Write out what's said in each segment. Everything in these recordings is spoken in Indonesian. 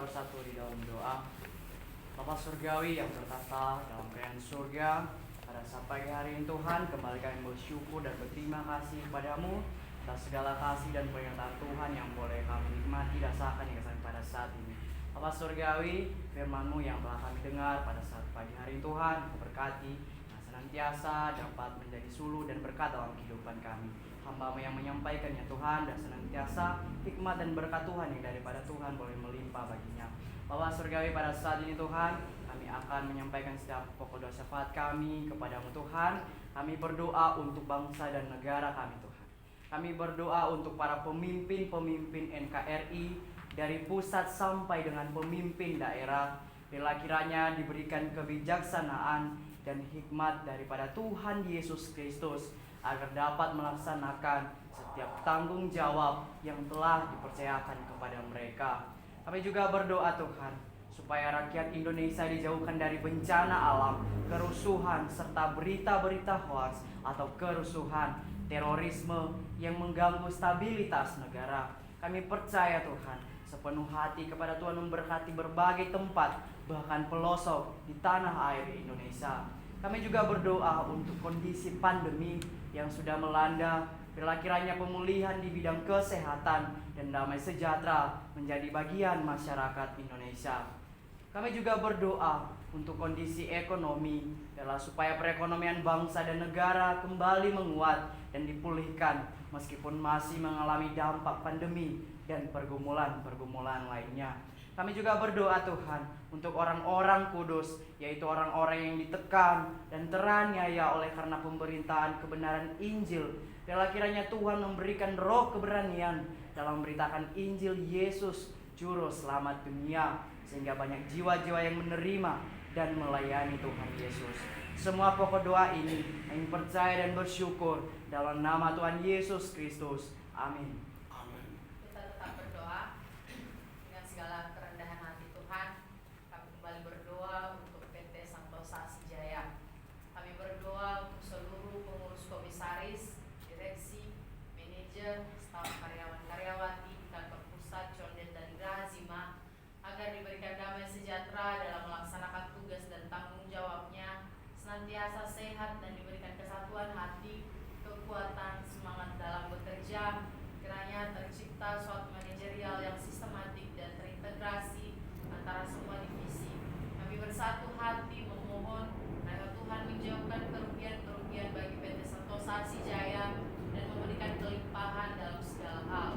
bersatu di dalam doa. Bapa Surgawi yang bertata dalam kerajaan surga, pada saat pagi hari ini Tuhan, kembali kami bersyukur dan berterima kasih kepadamu atas segala kasih dan penyertaan Tuhan yang boleh kami nikmati rasakan hingga sampai pada saat ini. Bapa Surgawi, firman-Mu yang telah kami dengar pada saat pagi hari ini Tuhan, berkati yang senantiasa dapat menjadi suluh dan berkat dalam kehidupan kami. Hamba-Mu yang menyampaikannya Tuhan, dan senantiasa hikmat dan berkat Tuhan yang daripada Tuhan boleh melimpah baginya. Bapa Surgawi, pada saat ini Tuhan, kami akan menyampaikan setiap pokok doa syafaat kami kepadamu Tuhan. Kami berdoa untuk bangsa dan negara kami Tuhan. Kami berdoa untuk para pemimpin-pemimpin NKRI dari pusat sampai dengan pemimpin daerah. Bila kiranya diberikan kebijaksanaan dan hikmat daripada Tuhan Yesus Kristus agar dapat melaksanakan setiap tanggung jawab yang telah dipercayakan kepada mereka. Kami juga berdoa Tuhan, supaya rakyat Indonesia dijauhkan dari bencana alam, kerusuhan, serta berita-berita hoaks atau kerusuhan, terorisme yang mengganggu stabilitas negara. Kami percaya Tuhan, sepenuh hati kepada Tuhan memberkati berbagai tempat, bahkan pelosok di tanah air Indonesia. Kami juga berdoa untuk kondisi pandemi yang sudah melanda. Bila kiranya pemulihan di bidang kesehatan dan damai sejahtera menjadi bagian masyarakat Indonesia. Kami juga berdoa untuk kondisi ekonomi, adalah supaya perekonomian bangsa dan negara kembali menguat dan dipulihkan meskipun masih mengalami dampak pandemi dan pergumulan-pergumulan lainnya. Kami juga berdoa Tuhan untuk orang-orang kudus, yaitu orang-orang yang ditekan dan teraniaya oleh karena pemberitaan kebenaran Injil. Bila kiranya Tuhan memberikan roh keberanian dalam memberitakan Injil Yesus, Juru Selamat dunia, sehingga banyak jiwa-jiwa yang menerima dan melayani Tuhan Yesus. Semua pokok doa ini kami percaya dan bersyukur dalam nama Tuhan Yesus Kristus. Amin. Kita tetap berdoa dengan segala kerendahan hati Tuhan. Kami kembali berdoa untuk PT Santosa Sijaya. Kami berdoa untuk seluruh pengurus komisaris, direksi, manajer, staf karyawan-karyawati, kantor pusat, condet dan Grazima, agar diberikan damai sejahtera dalam melaksanakan tugas dan tanggung jawabnya, senantiasa sehat dan diberikan kesatuan hati, kekuatan, semangat dalam bekerja. Kiranya tercipta suatu manajerial yang sistematik dan terintegrasi antara semua divisi. Kami bersatu hati memohon agar Tuhan menjauhkan kerugian-kerugian bagi PT Santosa Sijaya dan memberikan kelimpahan dalam segala hal.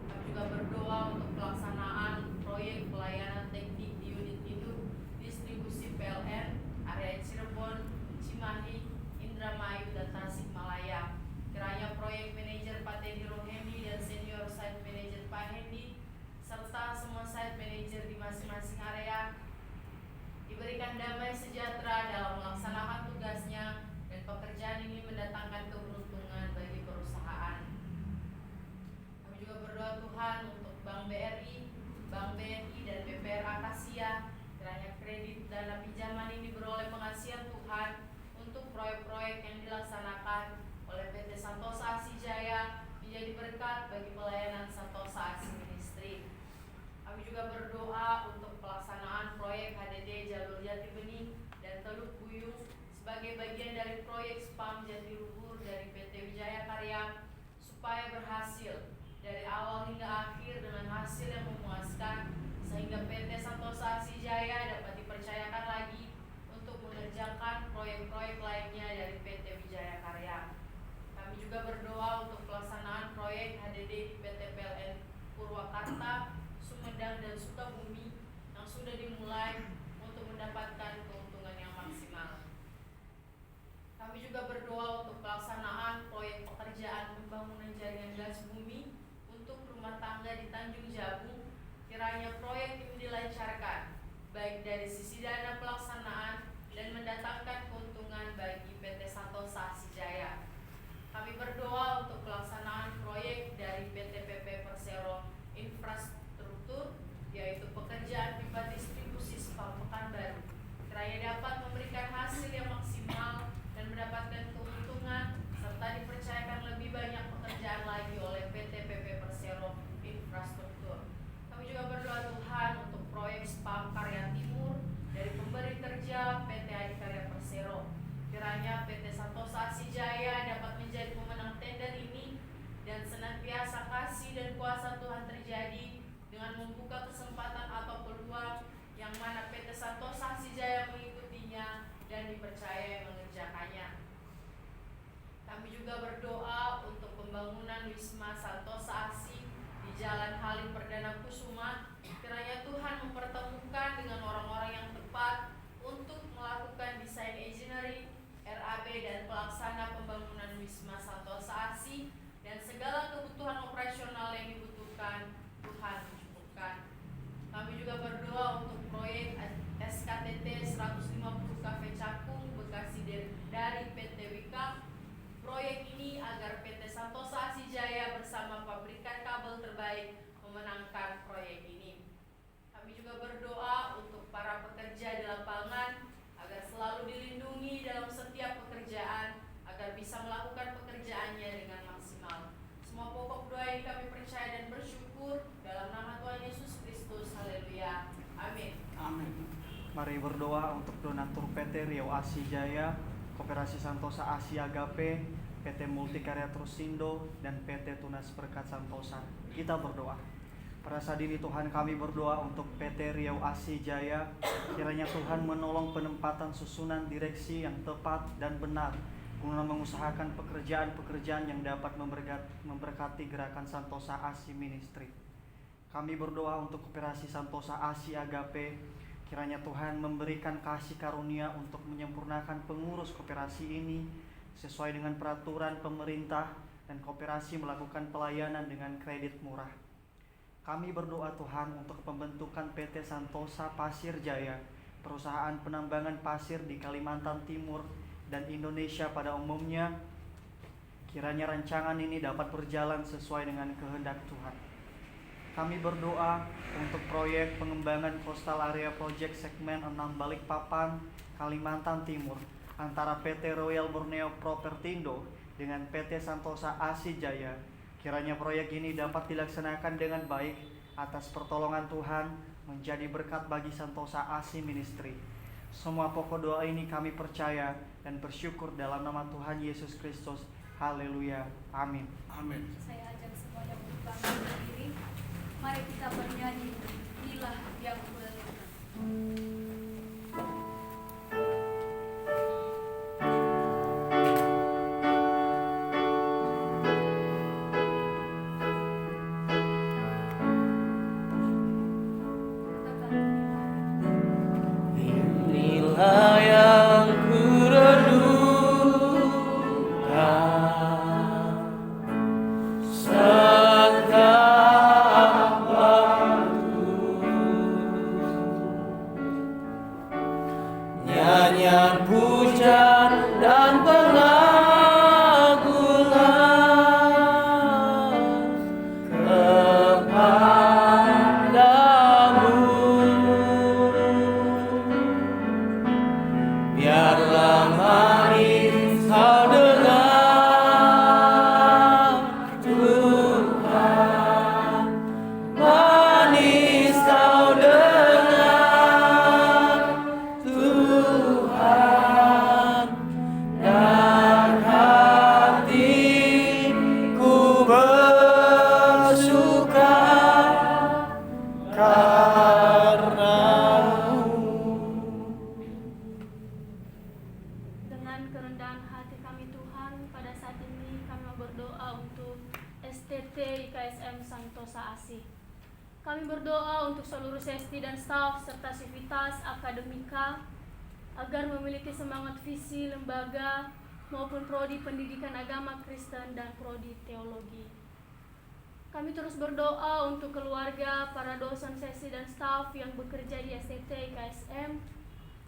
Kami juga berdoa untuk pelaksanaan proyek pelayanan teknik di unit induk distribusi PLN area Cirebon, Cimahi, Indramayu, dan Tasikmalaya. Kiranya proyek manajer Pak Teddy Rohemi dan senior site manager Pak Hendi serta semua site manager di masing-masing area diberikan damai sejahtera dalam melaksanakan tugasnya, dan pekerjaan ini mendatangkan keberuntungan bagi perusahaan. Kami juga berdoa Tuhan untuk Bank BRI, Bank BNI, dan BPR Akasia. Kiranya kredit dana pinjaman ini beroleh pengasihan Tuhan untuk proyek-proyek yang dilaksanakan oleh PT Santosa Sijaya menjadi berkat bagi pelayanan Santosa Asi Ministry. Kami juga berdoa untuk pelaksanaan proyek HDD Jalur Jati Bening dan Teluk Buyung sebagai bagian dari proyek SPAM Jatiluhur dari PT Wijaya Karya, supaya berhasil dari awal hingga akhir dengan hasil yang memuaskan, sehingga PT Santosa Sijaya dapat dipercayakan lagi untuk mengerjakan proyek-proyek lainnya dari PT Wijaya Karya. Kami juga berdoa untuk pelaksanaan proyek HDD di PT PLN Purwakarta, Sumedang, dan Sukabumi yang sudah dimulai untuk mendapatkan keuntungan yang maksimal. Kami juga berdoa untuk pelaksanaan proyek pekerjaan pembangunan jaringan gas bumi untuk rumah tangga di Tanjung Jabung. Kiranya proyek ini dilancarkan baik dari sisi dana pelaksanaan dan mendatangkan keuntungan bagi PT Santosa Sijaya. Kami berdoa untuk pelaksanaan proyek dari PT PP Persero Infrastruktur, yaitu pekerjaan pipa distribusi SPAM Pekanbaru. Kiranya dapat memberikan hasil yang maksimal dan mendapatkan keuntungan serta dipercayakan lebih banyak pekerjaan lagi oleh PT Jalan Halim Perdana Kusuma, kiranya Tuhan mempertemukan dengan orang-orang yang tepat untuk melakukan desain engineering, RAB dan pelaksana pembangunan Wisma Santosa ASI dan segala kebutuhan operasional yang dibutuhkan Tuhan cukupkan. Kami juga berdoa untuk proyek SKTT 150 Cafe Cakung Bekasi dari PT Wika. Proyek ini agar PT Santosa ASI Jaya bersama pabrikan kabel terbaik memenangkan proyek ini. Kami juga berdoa untuk para pekerja di lapangan agar selalu dilindungi dalam setiap pekerjaan agar bisa melakukan pekerjaannya dengan maksimal. Semua pokok doa ini kami percaya dan bersyukur dalam nama Tuhan Yesus Kristus. Haleluya. Amin. Amin. Mari berdoa untuk donatur PT Riau ASI Jaya, Koperasi Santosa ASI Agape, PT Multikarya Trusindo, dan PT Tunas Berkat Santosa. Kita berdoa. Pada saat ini Tuhan kami berdoa untuk PT Riau ASI Jaya. Kiranya Tuhan menolong penempatan susunan direksi yang tepat dan benar guna mengusahakan pekerjaan-pekerjaan yang dapat memberkati gerakan Santosa ASI Ministry. Kami berdoa untuk Koperasi Santosa ASI Agape. Kiranya Tuhan memberikan kasih karunia untuk menyempurnakan pengurus koperasi ini sesuai dengan peraturan pemerintah dan koperasi melakukan pelayanan dengan kredit murah. Kami berdoa Tuhan untuk pembentukan PT Santosa Pasir Jaya, perusahaan penambangan pasir di Kalimantan Timur dan Indonesia pada umumnya. Kiranya rancangan ini dapat berjalan sesuai dengan kehendak Tuhan. Kami berdoa untuk proyek pengembangan Coastal Area Project segmen 6 Balikpapan, Kalimantan Timur antara PT Royal Borneo Propertindo dengan PT Santosa ASI Jaya. Kiranya proyek ini dapat dilaksanakan dengan baik atas pertolongan Tuhan menjadi berkat bagi Santosa ASI Ministry. Semua pokok doa ini kami percaya dan bersyukur dalam nama Tuhan Yesus Kristus. Haleluya. Amin. Amin. Saya ajak semuanya untuk bangkit berdiri. Mari kita bernyanyi Inilah yang kulihat. Inilah yang kurenungkan setiap waktu. Nyanyian pujian dan pengagungan kepadamu. Biarlah manis kau dengar Tuhan, manis kau dengar Tuhan, dan hatiku bersuka karena-Mu. Dengan kerendahan hati kami Tuhan, pada saat ini kami mau berdoa untuk STT IKSM Santosa ASI. Kami berdoa untuk seluruh sesti dan staf serta sivitas akademika agar memiliki semangat visi lembaga maupun prodi pendidikan agama Kristen dan prodi teologi. Kami terus berdoa untuk keluarga, para dosen sesi dan staf yang bekerja di STT IKSM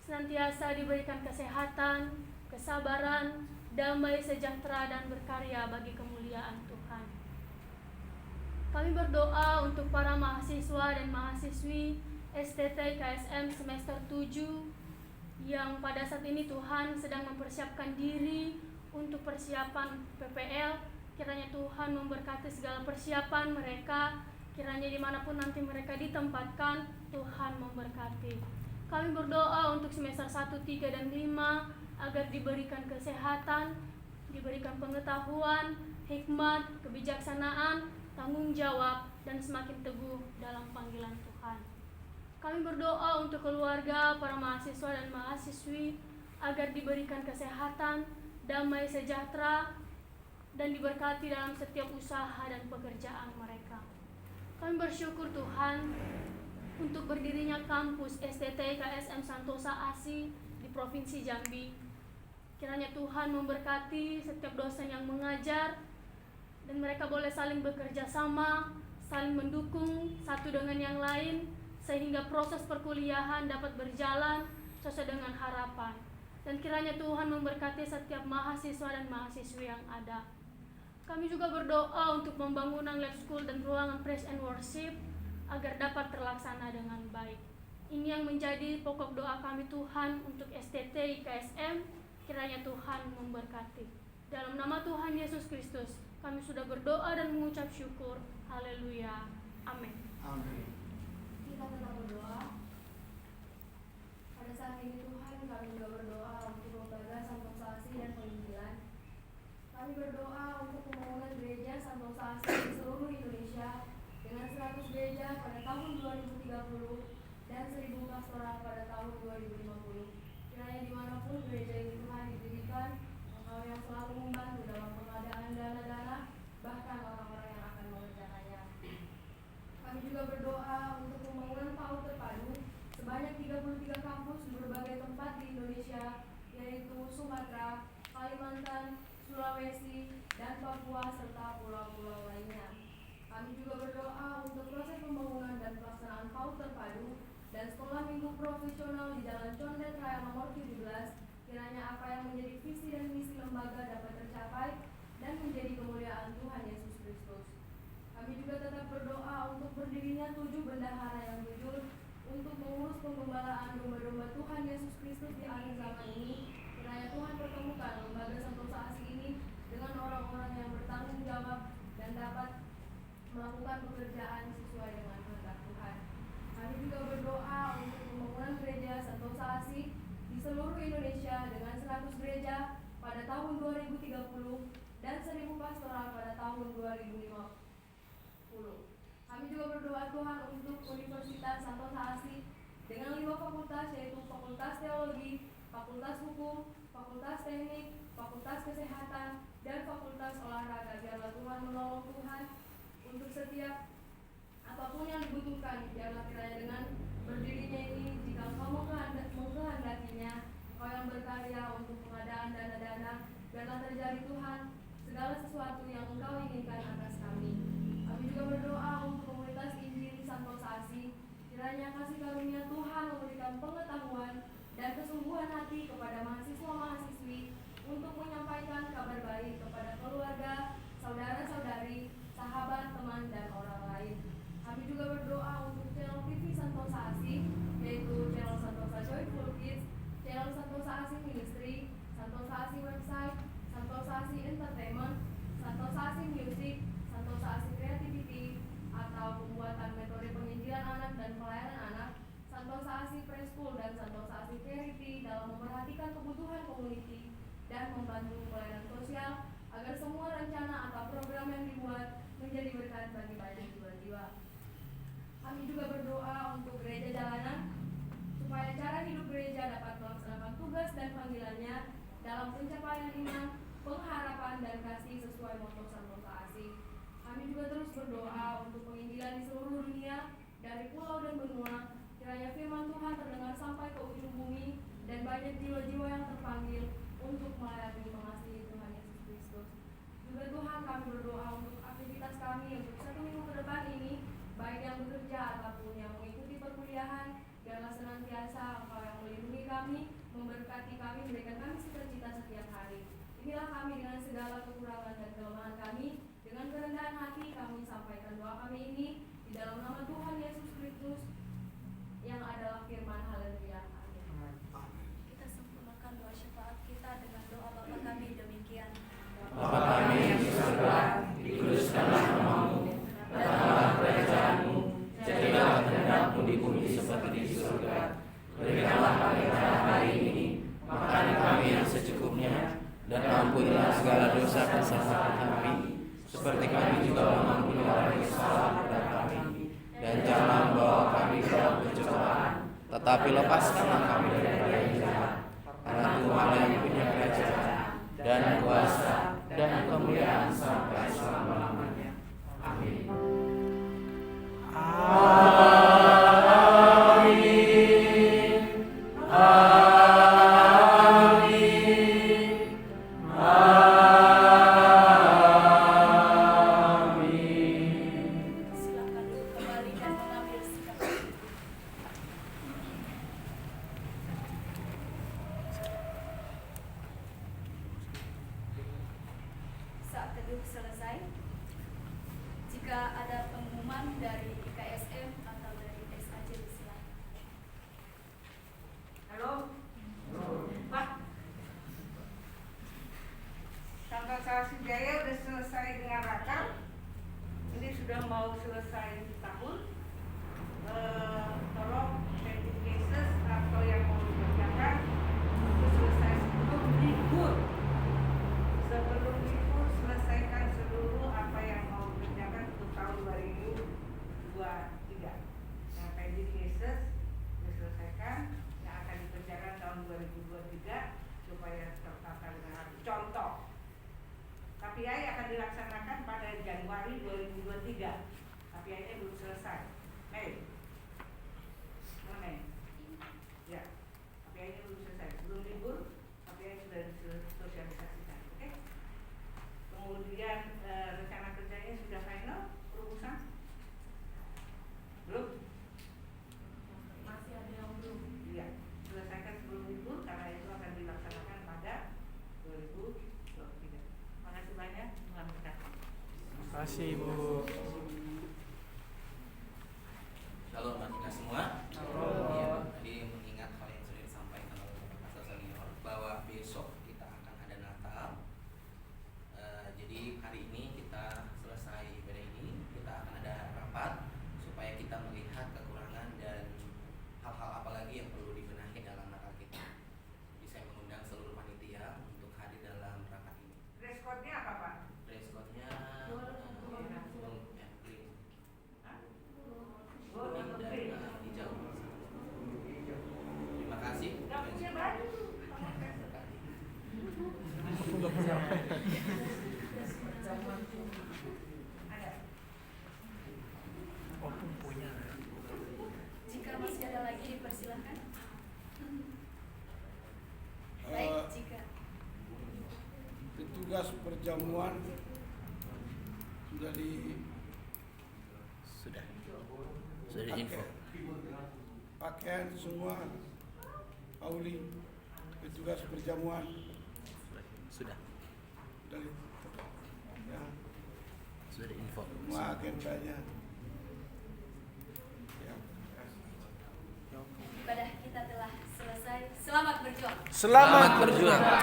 senantiasa diberikan kesehatan, kesabaran, damai, sejahtera, dan berkarya bagi kemuliaan Tuhan. Kami berdoa untuk para mahasiswa dan mahasiswi STT IKSM semester 7 yang pada saat ini Tuhan sedang mempersiapkan diri untuk persiapan PPL. Kiranya Tuhan memberkati segala persiapan mereka, kiranya dimanapun nanti mereka ditempatkan, Tuhan memberkati. Kami berdoa untuk semester 1, 3, dan 5 agar diberikan kesehatan, diberikan pengetahuan, hikmat, kebijaksanaan, tanggung jawab, dan semakin teguh dalam panggilan Tuhan. Kami berdoa untuk keluarga, para mahasiswa dan mahasiswi agar diberikan kesehatan, damai, sejahtera, dan diberkati dalam setiap usaha dan pekerjaan mereka. Kami bersyukur Tuhan untuk berdirinya kampus STT IKSM Santosa ASI di Provinsi Jambi. Kiranya Tuhan memberkati setiap dosen yang mengajar dan mereka boleh saling bekerja sama, saling mendukung satu dengan yang lain sehingga proses perkuliahan dapat berjalan sesuai dengan harapan. Dan kiranya Tuhan memberkati setiap mahasiswa dan mahasiswi yang ada. Kami juga berdoa untuk pembangunan lab school dan ruangan praise and worship agar dapat terlaksana dengan baik. Ini yang menjadi pokok doa kami Tuhan untuk STT IKSM. Kiranya Tuhan memberkati. Dalam nama Tuhan Yesus Kristus, kami sudah berdoa dan mengucap syukur. Haleluya. Amin. Amin. Kita tetap berdoa. Pada saat ini Tuhan, kami juga berdoa untuk lembaga Santosa ASI dan penginjilan. Kami berdoa untuk pembangunan gereja Santosa ASI di seluruh Indonesia dengan 100 gereja pada tahun 2030 dan 1000 pastoral pada tahun 2050. Kiranya dimanapun gereja ini Tuhan didirikan, Engkau yang selalu membantu dalam pengadaan dana-dana, bahkan orang-orang yang akan mengerjakannya. Kami juga berdoa untuk pembangunan PAUD terpadu sebanyak 33 kampus di berbagai tempat di Indonesia, yaitu Sumatera, Kalimantan, Sulawesi, dan Papua, serta pulau-pulau lainnya. Kami juga berdoa untuk proses pembangunan dan pelaksanaan PAUD terpadu dan sekolah minggu profesional di Jalan Condet Raya nomor 17. Kiranya apa yang menjadi visi dan misi lembaga dapat tercapai dan menjadi kemuliaan Tuhan Yesus Kristus. Kami juga tetap berdoa untuk berdirinya 7 bendahara yang jujur untuk mengurus penggembalaan domba-domba Tuhan Yesus Kristus di akhir zaman ini. Kiranya Tuhan pertemukan lembaga Santosa ASI ini dengan orang-orang yang bertanggung jawab dan dapat melakukan pekerjaan sesuai dengan kehendak Tuhan. Kami juga berdoa untuk pembangunan gereja Santosa ASI di seluruh Indonesia dengan 100 gereja pada tahun 2030 dan 1000 pastoral pada tahun 2050. Kami juga berdoa Tuhan untuk Universitas Santosa ASI dengan 5 fakultas, yaitu Fakultas Teologi, Fakultas Hukum, Fakultas Teknik, Fakultas Kesehatan, dan Fakultas Olahraga. Biarlah Tuhan menolong Tuhan untuk setiap apapun yang dibutuhkan. Biarlah kiranya dengan berdirinya ini, jika Engkau mengkehendakinya, Engkau yang berkarya untuk pengadaan dana-dana, biarlah terjadi Tuhan segala sesuatu yang Engkau inginkan atas kami. Kami juga berdoa untuk komunitas Injil Santosa ASI. Kiranya kasih karunia Tuhan memberikan pengetahuan dan kesungguhan hati kepada mahasiswa-mahasiswi untuk menyampaikan kabar baik kepada keluarga, saudara-saudari, sahabat, teman, dan orang lain. Kami juga berdoa untuk channel TV Santosa ASI, yaitu channel Santosa Joyful Kids, channel Santosa ASI Ministry, Santosa ASI Website, Santosa ASI Entertainment, Santosa ASI Music, Santosa ASI Creativity, atau pembuatan metode penginjilan anak dan pelayanan anak, Santosa ASI Preschool, dan Santosa ASI Charity dalam memperhatikan kebutuhan community dan membantu pelayanan sosial agar semua rencana atau program yang dibuat menjadi berkat bagi banyak jiwa-jiwa. Kami juga berdoa untuk gereja jalanan supaya cara hidup gereja dapat melaksanakan tugas dan panggilannya dalam pencapaian iman, pengharapan, dan kasih sesuai moto Santosa ASI. Kami juga terus berdoa untuk penginjilan di seluruh dunia, dari pulau dan benua. Kiranya firman Tuhan terdengar sampai ke ujung bumi dan banyak jiwa-jiwa yang terpanggil untuk melayani mengasihi Tuhan Yesus Kristus. Juga Tuhan, kami berdoa untuk aktivitas kami untuk 1 minggu ke depan ini, baik yang bekerja ataupun yang mengikuti perkuliahan. Biarlah senantiasa Engkau yang melindungi kami, memberkati kami, memberikan kami sukacita setiap hari. Inilah kami dengan segala kekurangan dan kelemahan kami. Dengan kerendahan hati kami sampaikan doa kami ini di dalam nama Tuhan Yesus Kristus yang adalah firman. Haleluya. Amin. Kita sempurnakan doa syafaat kita dengan doa Bapa kami demikian. Bapa kami yang di surga, dikuduskanlah namamu, datanglah kerajaanmu, jadilah kehendakmu di bumi seperti di surga. Berikanlah kami pada hari ini makanan kami yang secukupnya, dan ampunilah segala dosa kesalahan kami, seperti kami juga mengampuni orang yang salah kepada kami. Dan jangan membawa kami ke dalam pencobaan, tetapi lepaskanlah kami dari yang jahat. Karena Tuhan yang punya kerajaan dan kuasa dan kemuliaan sampai selama-lamanya. Amin. jika ada pengumuman dari IKSM atau dari SAC silakan. Halo? Pak, Santosa Jaya udah selesai dengan rakam. Ini sudah mau selesai tahun. Tolong pending cases atau yang mau dikerjakan itu selesai sebelum libur. Sebelum libur selesaikan seluruh apa yang mau dikerjakan untuk tahun 2023. Yang pending cases diselesaikan, yang akan dikerjakan tahun 2023 supaya tertata dengan rapi. Contoh, KPI akan dilaksanakan pada Januari 2023. KPI-nya belum selesai. Mei. Mei. Ya. KPI-nya belum selesai. Sebelum libur, KPI sudah disosialisasikan. Oke? Kemudian rencana kerjanya sudah final, perumusan? Belum? Masih ada yang belum. Iya. Selesaikan sebelum libur karena itu akan dilaksanakan pada 2023. Terima kasih banyak. Tuhan berkati. Terima kasih Bu. Shalom buat kita semua. Ya, tadi mengingat hal yang sudah disampaikan oleh Bapak Pastor Senior bahwa besok kita akan ada Natal. Jadi hari ini kita selesai ibadah ini, kita akan ada rapat supaya kita melihat kekurangan dan hal-hal apa lagi yang perlu dibenahi dalam Natal kita. Jadi saya mengundang seluruh panitia untuk hadir dalam rapat ini. Dress code-nya apa, Pak? Dress code-nya green. Oh, Kuning dan green. hijau. Terima kasih. Nggak punya baju. Ada. Jika masih ada lagi dipersilahkan. Baik, jika petugas perjamuan sudah info. pakaian semua. Auli petugas perjamuan Sudah dari ya, info. semua agendanya. Ya. ibadah kita telah selesai. Selamat berjuang. Selamat berjuang.